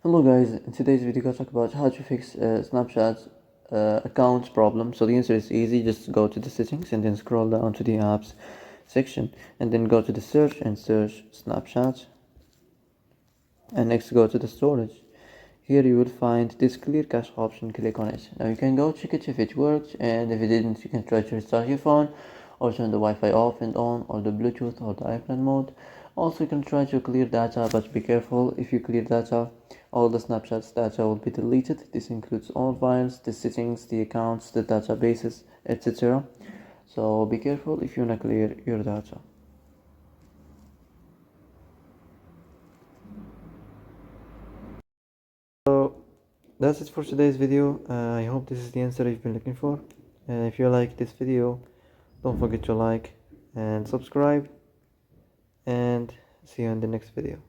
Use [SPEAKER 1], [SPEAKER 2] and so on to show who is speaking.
[SPEAKER 1] Hello guys, in today's video we're going to talk about how to fix Snapchat account problem. So the answer is easy, just go to the settings and then scroll down to the apps section and then go to the search and search Snapchat, and next go to the storage. Here you will find this clear cache option, click on it. Now you can go check it if it worked, and if it didn't you can try to restart your phone or turn the Wi-Fi off and on, or the Bluetooth or the airplane mode. Also you can try to clear data, but be careful. If you clear data, all the Snapchat's data will be deleted. This includes all files, the settings, the accounts, the databases, etc. So be careful if you wanna clear your data. So that's it for today's video. I hope this is the answer you've been looking for. If you like this video, don't forget to like and subscribe, and see you in the next video.